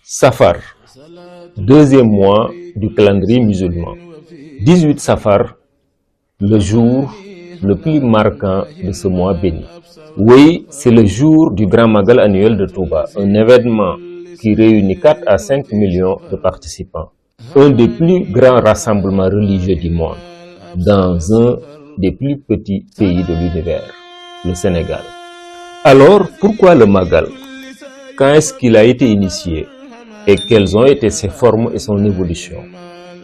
Safar, deuxième mois du calendrier musulman. 18 Safar, le jour le plus marquant de ce mois béni. Oui, c'est le jour du Grand Magal annuel de Touba, un événement qui réunit 4 à 5 millions de participants. Un des plus grands rassemblements religieux du monde, dans un des plus petits pays de l'univers, le Sénégal. Alors, pourquoi le Magal? Quand est-ce qu'il a été initié? Et quelles ont été ses formes et son évolution?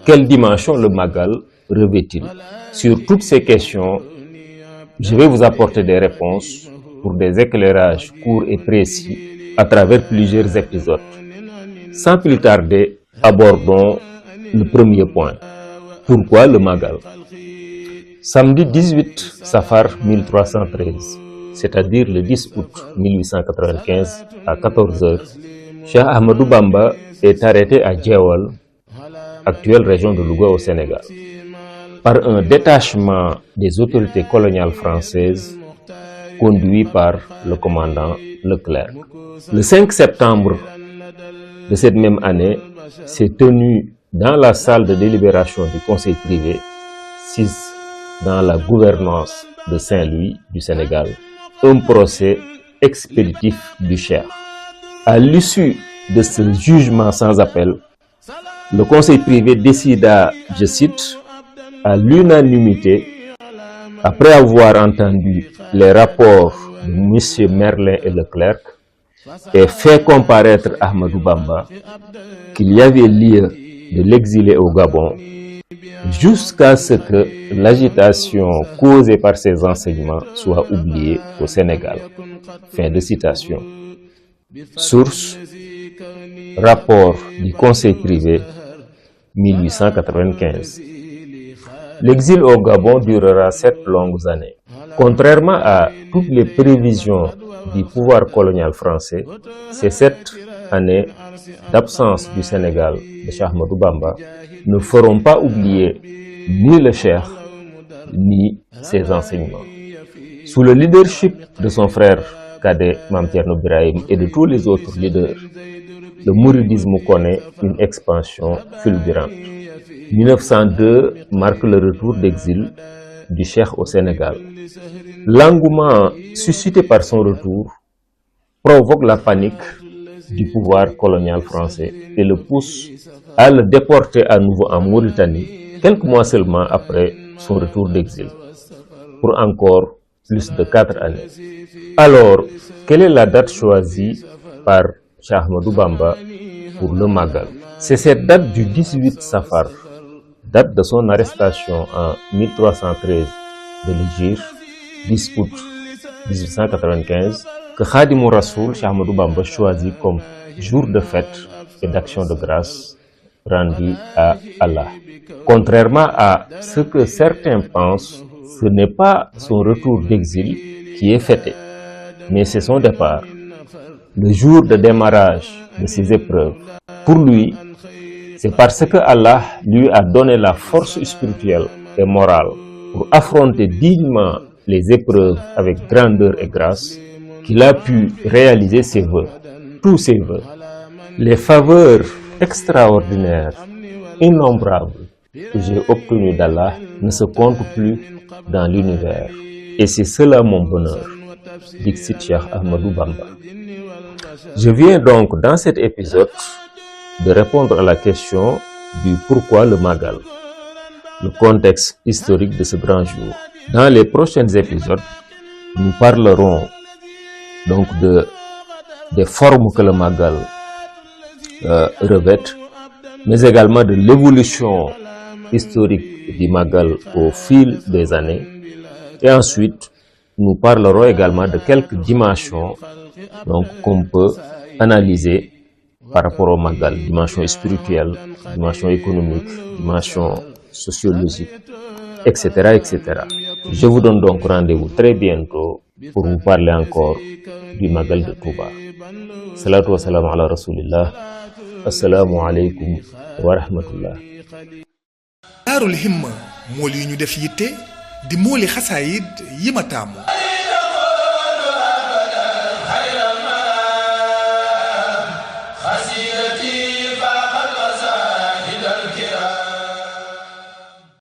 Quelle dimension le Magal revêt-il? Sur toutes ces questions, je vais vous apporter des réponses pour des éclairages courts et précis à travers plusieurs épisodes. Sans plus tarder, abordons le premier point. Pourquoi le Magal? Samedi 18 Safar 1313, c'est-à-dire le 10 août 1895 à 14 h, Cheikh Ahmadou Bamba est arrêté à Djewal, actuelle région de Louga au Sénégal, par un détachement des autorités coloniales françaises conduit par le commandant Leclerc. Le 5 septembre de cette même année s'est tenu dans la salle de délibération du conseil privé 6 dans la gouvernance de Saint-Louis du Sénégal, un procès expéditif du Cheikh. À l'issue de ce jugement sans appel, le conseil privé décida, je cite, à l'unanimité, après avoir entendu les rapports de M. Merlin et Leclerc et fait comparaître Ahmadou Bamba, qu'il y avait lieu de l'exiler au Gabon jusqu'à ce que l'agitation causée par ses enseignements soit oubliée au Sénégal. Fin de citation. Source: rapport du conseil privé 1895. L'exil au Gabon durera 7 longues années. Contrairement à toutes les prévisions du pouvoir colonial français, ces 7 années d'absence du Sénégal de Cheikh Ahmadou Bamba ne feront pas oublier ni le Cheikh ni ses enseignements. Sous le leadership de son frère cadet Mame Thierno Birahim et de tous les autres leaders, le mouridisme connaît une expansion fulgurante. 1902 marque le retour d'exil du Cheikh au Sénégal. L'engouement suscité par son retour provoque la panique du pouvoir colonial français et le pousse à le déporter à nouveau en Mauritanie, quelques mois seulement après son retour d'exil, pour encore plus de 4 années. Alors, quelle est la date choisie par Cheikh Ahmadou Bamba pour le Magal? C'est cette date du 18 Safar, date de son arrestation en 1313 de l'Hégire, 10 août 1895, que Khadimou Rassoul Cheikh Ahmadou Bamba choisit comme jour de fête et d'action de grâce rendu à Allah. Contrairement à ce que certains pensent, ce n'est pas son retour d'exil qui est fêté, mais c'est son départ, le jour de démarrage de ses épreuves. Pour lui, c'est parce que Allah lui a donné la force spirituelle et morale pour affronter dignement les épreuves avec grandeur et grâce qu'il a pu réaliser ses vœux, tous ses vœux. Les faveurs extraordinaires, innombrables que j'ai obtenues d'Allah ne se comptent plus dans l'univers. Et c'est cela mon bonheur, dit Cheikh Ahmadou Bamba. Je viens donc dans cet épisode de répondre à la question du pourquoi le Magal, le contexte historique de ce grand jour. Dans les prochains épisodes, nous parlerons donc des formes que le Magal revêt, mais également de l'évolution historique du Magal au fil des années. Et ensuite, nous parlerons également de quelques dimensions qu'on peut analyser par rapport au Magal, dimension spirituelle, dimension économique, dimension sociologique, etc., etc. Je vous donne donc rendez-vous très bientôt pour vous parler encore du Magal de Touba. Salatu wa salam ala rasulillah. Assalamu alaikum wa rahmatullah. Daarul Himma mool yi ñu def yitte di mooli xasaayid yi ma taamu. قصيدتي